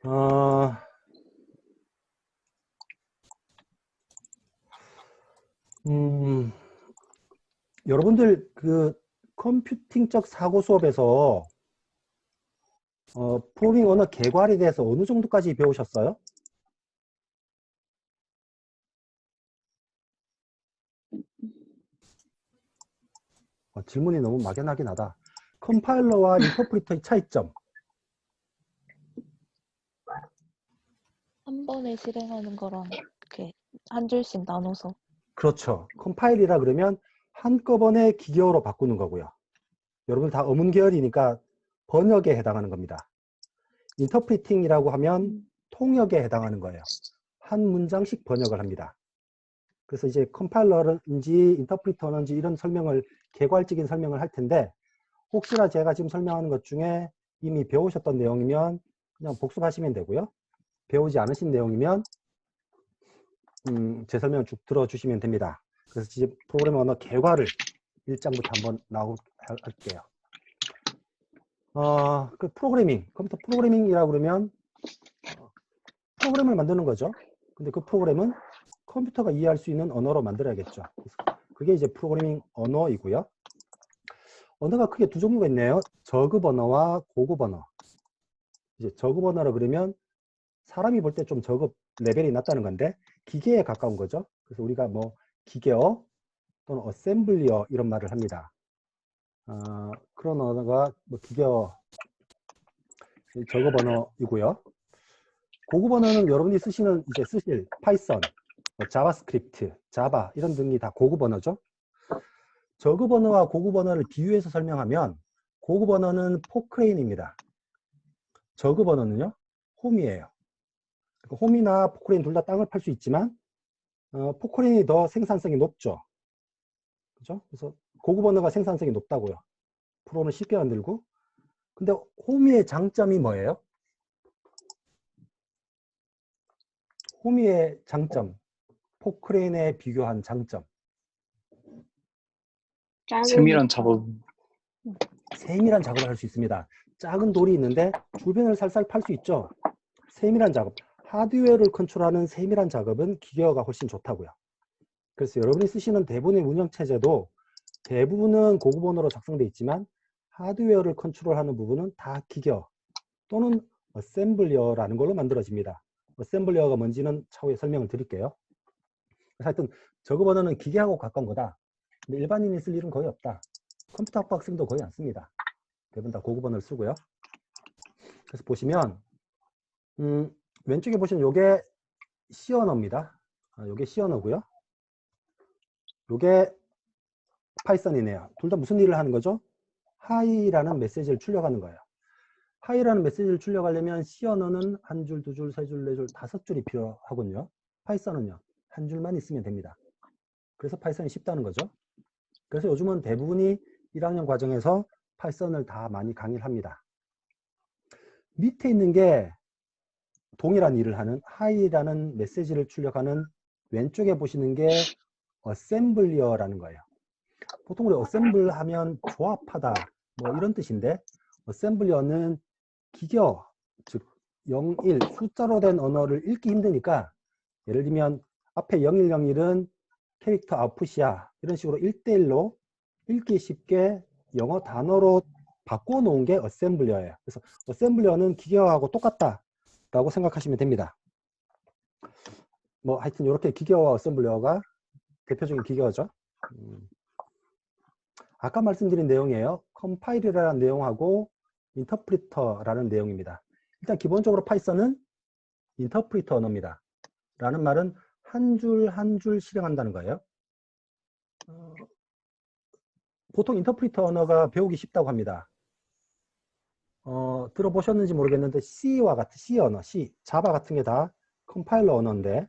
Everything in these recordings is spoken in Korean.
어, 음, 여러분들 그 컴퓨팅적 사고 수업에서 프로그래밍 언어 개괄에 대해서 어느 정도까지 배우셨어요? 질문이 너무 막연하긴 하다. 컴파일러와 인터프리터의 차이점. 한 번에 실행하는 거랑 이렇게 한 줄씩 나눠서. 그렇죠. 컴파일이라 그러면 한꺼번에 기계어로 바꾸는 거고요. 여러분 다 어문 계열이니까 번역에 해당하는 겁니다. 인터프리팅이라고 하면 통역에 해당하는 거예요. 한 문장씩 번역을 합니다. 그래서 이제 컴파일러인지 인터프리터인지 이런 설명을 개괄적인 설명을 할 텐데 혹시나 제가 지금 설명하는 것 중에 이미 배우셨던 내용이면 그냥 복습하시면 되고요. 배우지 않으신 내용이면 제 설명을 쭉 들어주시면 됩니다. 그래서 지금 프로그래밍 언어 개괄을 1장부터 한번 나올게요. 그 프로그래밍, 컴퓨터 프로그래밍이라고 그러면 프로그램을 만드는 거죠. 근데 그 프로그램은 컴퓨터가 이해할 수 있는 언어로 만들어야겠죠. 그게 이제 프로그래밍 언어이고요. 언어가 크게 두 종류가 있네요. 저급 언어와 고급 언어. 이제 저급 언어라 그러면 사람이 볼 때 좀 저급 레벨이 낮다는 건데 기계에 가까운 거죠. 그래서 우리가 뭐 기계어 또는 어셈블리어 이런 말을 합니다. 그런 언어가 뭐 기계어 저급 언어이고요. 고급 언어는 여러분이 쓰실 파이썬, 뭐 자바스크립트, 자바 이런 등이 다 고급 언어죠. 저급 언어와 고급 언어를 비유해서 설명하면 고급 언어는 포크레인입니다. 저급 언어는요, 홈이에요. 홈이나 포크레인 둘 다 땅을 팔 수 있지만 포크레인이 더 생산성이 높죠. 그죠? 그래서 고급 언어가 생산성이 높다고요. 프로그램을 쉽게 만들고. 근데 홈이의 장점이 뭐예요? 홈이의 장점, 포크레인에 비교한 장점. 세밀한 작업. 세밀한 작업을 할 수 있습니다. 작은 돌이 있는데 주변을 살살 팔 수 있죠. 세밀한 작업, 하드웨어를 컨트롤하는 세밀한 작업은 기계어가 훨씬 좋다고요. 그래서 여러분이 쓰시는 대부분의 운영체제도 대부분은 고급 언어로 작성되어 있지만 하드웨어를 컨트롤하는 부분은 다 기계어 또는 어셈블리어라는 걸로 만들어집니다. 어셈블리어가 뭔지는 차후에 설명을 드릴게요. 하여튼 저급 언어는 기계하고 가까운 거다. 근데 일반인이 쓸 일은 거의 없다. 컴퓨터 학부 학생도 거의 안 씁니다. 대부분 다 고급 언어를 쓰고요. 그래서 보시면 왼쪽에 보시면 요게 C 언어입니다. 요게 C 언어고요. 요게 파이썬이네요. 둘 다 무슨 일을 하는 거죠? 하이라는 메시지를 출력하는 거예요. 하이라는 메시지를 출력하려면 C 언어는 한 줄, 두 줄, 세 줄, 네 줄, 다섯 줄이 필요하군요. 파이썬은요, 한 줄만 있으면 됩니다. 그래서 파이썬이 쉽다는 거죠. 그래서 요즘은 대부분이 1학년 과정에서 파이썬을 다 많이 강의를 합니다. 밑에 있는 게 동일한 일을 하는 하이라는 메시지를 출력하는 왼쪽에 보시는 게 어셈블리어라는 거예요. 보통 우리 어셈블 하면 조합하다 뭐 이런 뜻인데 어셈블리어는 기계어, 즉 0, 1 숫자로 된 언어를 읽기 힘드니까 예를 들면 앞에 0101은 캐릭터 아웃풋이야 이런 식으로 1대1로 읽기 쉽게 영어 단어로 바꿔 놓은 게 어셈블리어예요. 그래서 어셈블리어는 기계어하고 똑같다 라고 생각하시면 됩니다. 뭐 하여튼 이렇게 기계어와 어셈블리어가 대표적인 기계어죠. 아까 말씀드린 내용이에요. 컴파일이라는 내용하고 인터프리터라는 내용입니다. 일단 기본적으로 파이썬은 인터프리터 언어입니다. 라는 말은 한 줄 한 줄 실행한다는 거예요. 보통 인터프리터 언어가 배우기 쉽다고 합니다. 들어보셨는지 모르겠는데 C와 같은 C 언어, C, 자바 같은 게 다 컴파일러 언어인데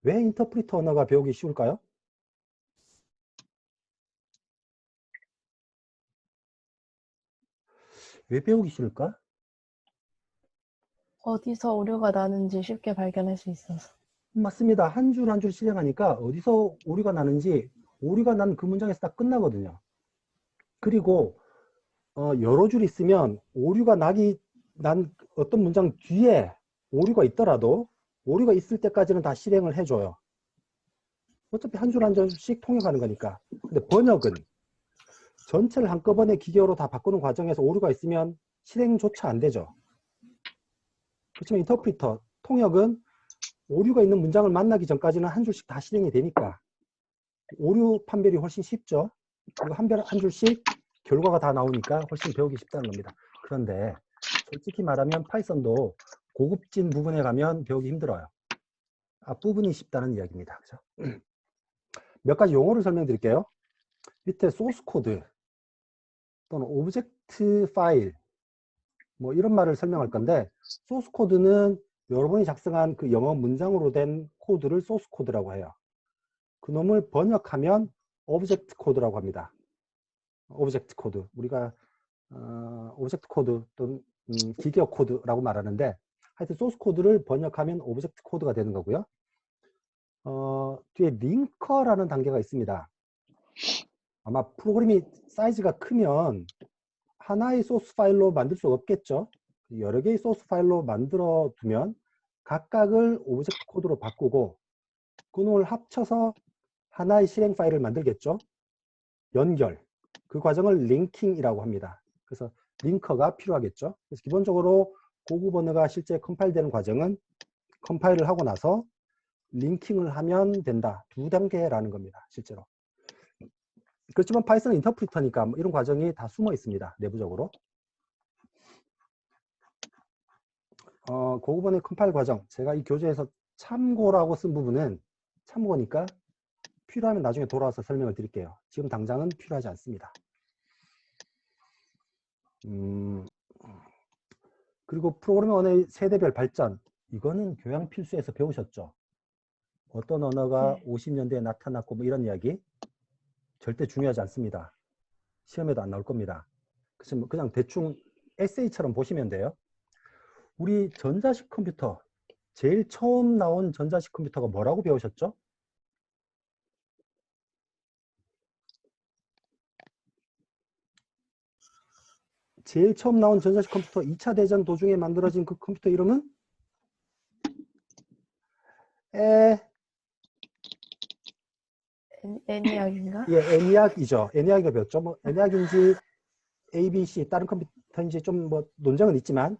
왜 인터프리터 언어가 배우기 쉬울까요? 왜 배우기 쉬울까? 어디서 오류가 나는지 쉽게 발견할 수 있어서. 맞습니다. 한 줄 한 줄 실행하니까 어디서 오류가 나는지 오류가 난 그 문장에서 딱 끝나거든요. 그리고 여러 줄 있으면 오류가 난 어떤 문장 뒤에 오류가 있더라도 오류가 있을 때까지는 다 실행을 해줘요. 어차피 한 줄 한 줄씩 통역하는 거니까. 근데 번역은 전체를 한꺼번에 기계어로 다 바꾸는 과정에서 오류가 있으면 실행조차 안 되죠. 그렇지만 인터프리터, 통역은 오류가 있는 문장을 만나기 전까지는 한 줄씩 다 실행이 되니까 오류 판별이 훨씬 쉽죠. 그리고 한 줄씩 결과가 다 나오니까 훨씬 배우기 쉽다는 겁니다. 그런데 솔직히 말하면 파이썬도 고급진 부분에 가면 배우기 힘들어요. 앞부분이 쉽다는 이야기입니다. 그죠? 몇 가지 용어를 설명드릴게요. 밑에 소스 코드 또는 오브젝트 파일 뭐 이런 말을 설명할 건데, 소스 코드는 여러분이 작성한 그 영어 문장으로 된 코드를 소스 코드라고 해요. 그 놈을 번역하면 오브젝트 코드라고 합니다. 오브젝트 코드. 우리가 오브젝트 코드 또는 기계어 코드라고 말하는데, 하여튼 소스 코드를 번역하면 오브젝트 코드가 되는 거고요. 뒤에 링커라는 단계가 있습니다. 아마 프로그램이 사이즈가 크면 하나의 소스 파일로 만들 수 없겠죠. 여러 개의 소스 파일로 만들어 두면 각각을 오브젝트 코드로 바꾸고 그 놈을 합쳐서 하나의 실행 파일을 만들겠죠. 연결. 그 과정을 링킹이라고 합니다. 그래서 링커가 필요하겠죠. 그래서 기본적으로 고급 언어가 실제 컴파일되는 과정은 컴파일을 하고 나서 링킹을 하면 된다. 2단계라는 겁니다. 실제로. 그렇지만 파이썬은 인터프리터니까 뭐 이런 과정이 다 숨어 있습니다. 내부적으로. 고급 언어의 컴파일 과정. 제가 이 교재에서 참고라고 쓴 부분은 참고니까 필요하면 나중에 돌아와서 설명을 드릴게요. 지금 당장은 필요하지 않습니다. 그리고 프로그래밍 언어의 세대별 발전. 이거는 교양 필수에서 배우셨죠. 어떤 언어가 50년대에 나타났고 뭐 이런 이야기 절대 중요하지 않습니다. 시험에도 안 나올 겁니다. 그래서 그냥 대충 에세이처럼 보시면 돼요. 우리 전자식 컴퓨터, 제일 처음 나온 전자식 컴퓨터가 뭐라고 배우셨죠? 제일 처음 나온 전자식 컴퓨터, 2차 대전 도중에 만들어진 그 컴퓨터 이름은? 애니악인가? 예, ENIAC이죠. ENIAC을 배웠죠. 뭐 ENIAC인지 ABC, 다른 컴퓨터인지 좀 뭐 논쟁은 있지만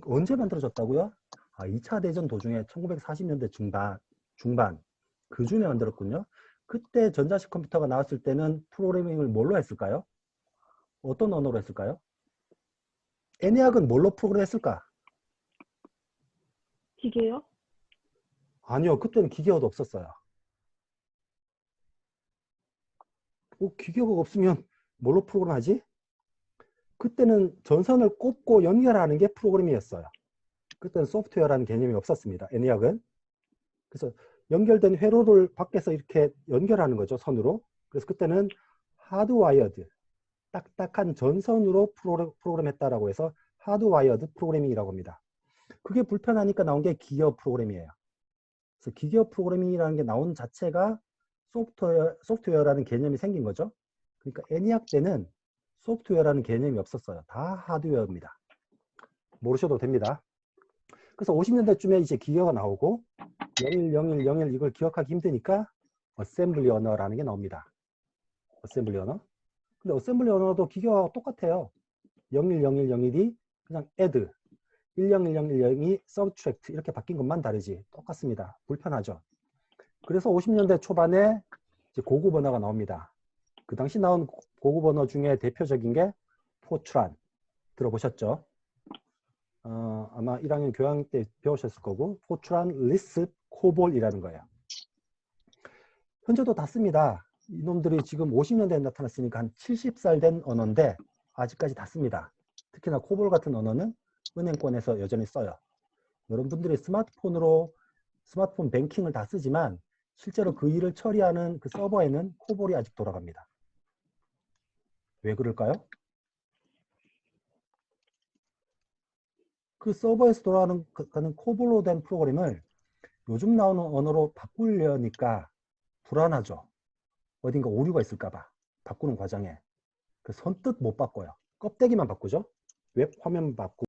언제 만들어졌다고요? 2차 대전 도중에 1940년대 중반 그 즈음에 만들었군요. 그때 전자식 컴퓨터가 나왔을 때는 프로그래밍을 뭘로 했을까요? 어떤 언어로 했을까요? ENIAC은 뭘로 프로그램했을까? 기계요? 아니요, 그때는 기계어도 없었어요. 기계어가 없으면 뭘로 프로그램하지? 그때는 전선을 꼽고 연결하는 게 프로그램이었어요. 그때는 소프트웨어라는 개념이 없었습니다. ENIAC은. 그래서 연결된 회로를 밖에서 이렇게 연결하는 거죠. 선으로. 그래서 그때는 하드와이어드, 딱딱한 전선으로 프로그램했다라고 해서 하드와이어드 프로그래밍이라고 합니다. 그게 불편하니까 나온 게 기계어 프로그래밍이에요. 그래서 기계어 프로그래밍이라는 게 나온 자체가 소프트웨어라는 개념이 생긴 거죠. 그러니까 ENIAC 때는 소프트웨어라는 개념이 없었어요. 다 하드웨어입니다. 모르셔도 됩니다. 그래서 50년대쯤에 이제 기계어가 나오고 01, 이걸 기억하기 힘드니까 어셈블리 언어라는 게 나옵니다. 어셈블리 언어. 근데 어셈블리 언어도 기계어와 똑같아요. 01이 그냥 add, 1010이 subtract 이렇게 바뀐 것만 다르지 똑같습니다. 불편하죠. 그래서 50년대 초반에 이제 고급 언어가 나옵니다. 그 당시 나온 고급 언어 중에 대표적인 게 포트란 들어보셨죠? 아마 1학년 교양 때 배우셨을 거고, 포트란, 리스프, 코볼이라는 거예요. 현재도 다 씁니다. 이놈들이 지금 50년대에 나타났으니까 한 70살 된 언어인데 아직까지 다 씁니다. 특히나 코볼 같은 언어는 은행권에서 여전히 써요. 여러분들이 스마트폰 뱅킹을 다 쓰지만 실제로 그 일을 처리하는 그 서버에는 코볼이 아직 돌아갑니다. 왜 그럴까요? 그 서버에서 돌아가는 코볼로 된 프로그램을 요즘 나오는 언어로 바꾸려니까 불안하죠. 어딘가 오류가 있을까봐 바꾸는 과정에. 그 선뜻 못 바꿔요. 껍데기만 바꾸죠. 웹 화면 바꾸고